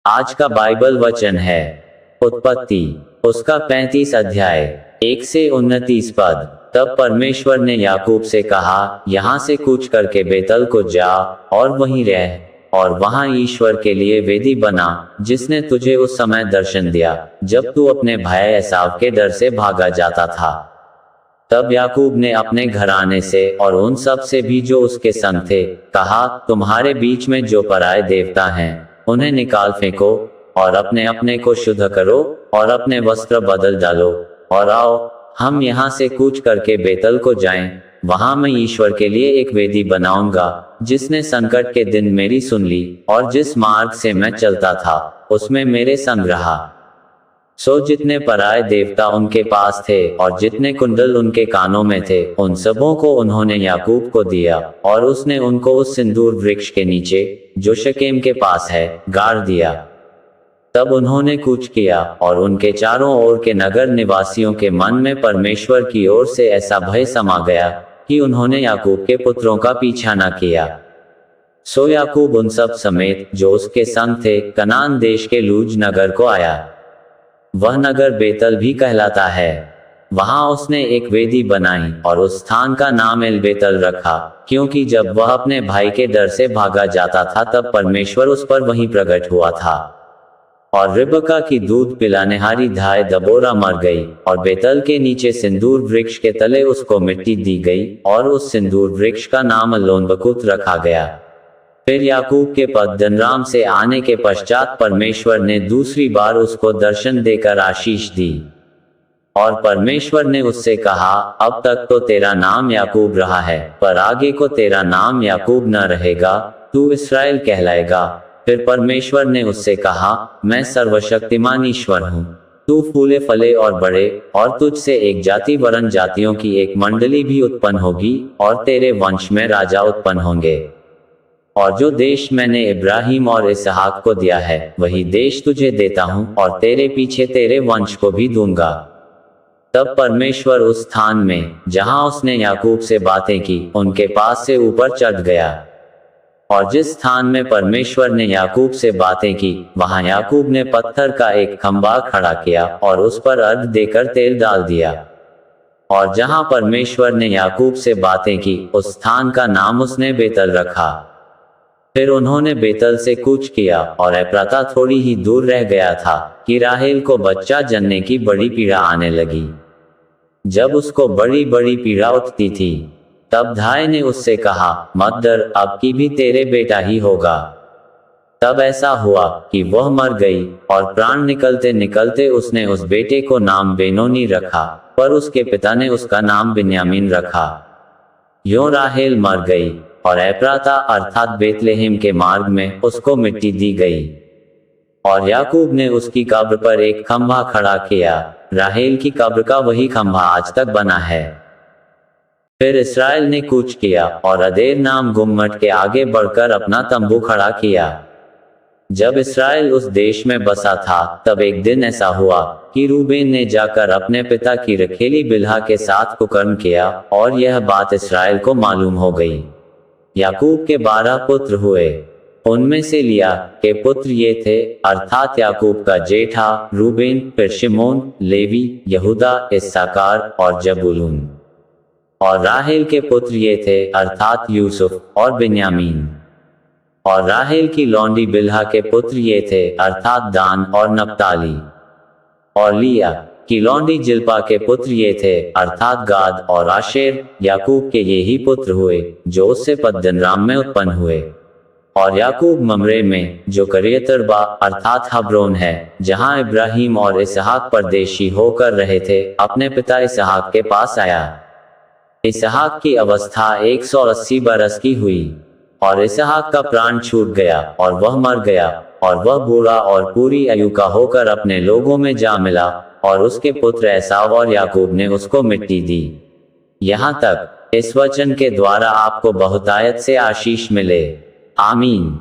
आज का बाइबल वचन है उत्पत्ति उसका 35 अध्याय 1 से 29 पद। तब परमेश्वर ने याकूब से कहा, यहाँ से कूच करके बेतल को जा और वहीं रह, और वहां ईश्वर के लिए वेदी बना, जिसने तुझे उस समय दर्शन दिया जब तू अपने भाई एसाव के डर से भागा जाता था। तब याकूब ने अपने घराने से और उन सब से भी जो उसके संग थे कहा, तुम्हारे बीच में जो पराये देवता हैं उन्हें निकाल फेंको, और अपने अपने को शुद्ध करो और अपने वस्त्र बदल डालो, और आओ हम यहाँ से कूच करके बेतल को जाएं। वहां मैं ईश्वर के लिए एक वेदी बनाऊंगा, जिसने संकट के दिन मेरी सुन ली, और जिस मार्ग से मैं चलता था उसमें मेरे संग रहा। सो जितने पराये देवता उनके पास थे और जितने कुंडल उनके कानों में थे, उन सबों को उन्होंने याकूब को दिया, और उसने उनको उस सिंदूर वृक्ष के नीचे जो शकेम के पास है गाड़ दिया। तब उन्होंने कूच किया, और उनके चारों ओर के नगर निवासियों के मन में परमेश्वर की ओर से ऐसा भय समा गया कि उन्होंने याकूब के पुत्रों का पीछा न किया। सो याकूब उन सब समेत जो उसके संग थे कनान देश के लूज नगर को आया। वह नगर बेतल भी कहलाता है। वहां उसने एक वेदी बनाई और उस स्थान का नाम एल बेतल रखा, क्योंकि जब वह अपने भाई के डर से भागा जाता था तब परमेश्वर उस पर वहीं प्रकट हुआ था। और रिबका की दूध पिलानेहारी धाय दबोरा मर गई, और बेतल के नीचे सिंदूर वृक्ष के तले उसको मिट्टी दी गई, और उस सिंदूर वृक्ष का नाम अल्लोनबकुत रखा गया। फिर याकूब के पद्दनराम से आने के पश्चात परमेश्वर ने दूसरी बार उसको दर्शन देकर आशीष दी, और परमेश्वर ने उससे कहा, अब तक तो तेरा नाम याकूब रहा है, पर आगे को तेरा नाम याकूब न रहेगा, तू इस्राएल कहलाएगा। फिर परमेश्वर ने उससे कहा, मैं सर्वशक्तिमान ईश्वर हूँ, तू फूले फले और बढ़े, और तुझसे एक जाति वरन जातियों की एक मंडली भी उत्पन्न होगी, और तेरे वंश में राजा उत्पन्न होंगे। और जो देश मैंने इब्राहिम और इसहाक को दिया है वही देश तुझे देता हूँ, और तेरे पीछे तेरे वंश को भी दूंगा। तब परमेश्वर उस स्थान में जहां उसने याकूब से बातें की उनके पास से ऊपर चढ़ गया। और जिस स्थान में परमेश्वर ने याकूब से बातें की वहां याकूब ने पत्थर का एक खंभा खड़ा किया और उस पर अर्घ देकर तेल डाल दिया। और जहां परमेश्वर ने याकूब से बातें की उस स्थान का नाम उसने बेतल रखा। फिर उन्होंने बेतल से कूच किया, और एप्राता थोड़ी ही दूर रह गया था कि राहेल को बच्चा जनने की बड़ी पीड़ा आने लगी। जब उसको बड़ी बड़ी पीड़ा उठती थी तब धाय ने उससे कहा, मत डर, अब की भी तेरे बेटा ही होगा। तब ऐसा हुआ कि वह मर गई, और प्राण निकलते निकलते उसने उस बेटे को नाम बेनोनी रखा, पर उसके पिता ने उसका नाम बिन्यामीन रखा। यों राहेल मर गई, और एप्राता अर्थात बेतलेहम के मार्ग में उसको मिट्टी दी गई। और याकूब ने उसकी कब्र पर एक खंभा खड़ा किया। राहेल की कब्र का वही खंभा आज तक बना है। फिर इस्राएल ने कूच किया और अदेर नाम गुम्मट के आगे बढ़कर अपना तंबू खड़ा किया। जब इस्राएल उस देश में बसा था तब एक दिन ऐसा हुआ कि रूबेन ने जाकर अपने पिता की रखेली बिल्हा के साथ कुकर्म किया, और यह बात इस्राएल को मालूम हो गई। याकूब के 12 पुत्र हुए। उनमें से लिया के पुत्र ये थे, अर्थात याकूब का जेठा रूबेन, फिर शिमोन, लेवी, यहूदा, इस्साकार और जबूलून। और राहेल के पुत्र ये थे, अर्थात यूसुफ और बिन्यामीन। और राहेल की लौंडी बिल्हा के पुत्र ये थे, अर्थात दान और नप्ताली। और लिया की लौंडी जिल्पा के पुत्र ये थे, अर्थात गाद और आशेर। याकूब के ये ही पुत्र हुए जो उससे पद्दनराम में उत्पन्न हुए। और याकूब ममरे में जो करियतरबा अर्थात हब्रोन है, जहां इब्राहिम और इसहाक परदेशी होकर रहे थे, अपने पिता इसहाक के पास आया। इसहाक की अवस्था 180 बरस की हुई, और इसहाक का प्राण छूट गया और वह मर गया, और वह बूढ़ा और पूरी आयु का होकर अपने लोगों में जा मिला, और उसके पुत्र एसाव और याकूब ने उसको मिट्टी दी। यहाँ तक इस वचन के द्वारा आपको बहुतायत से आशीष मिले। आमीन।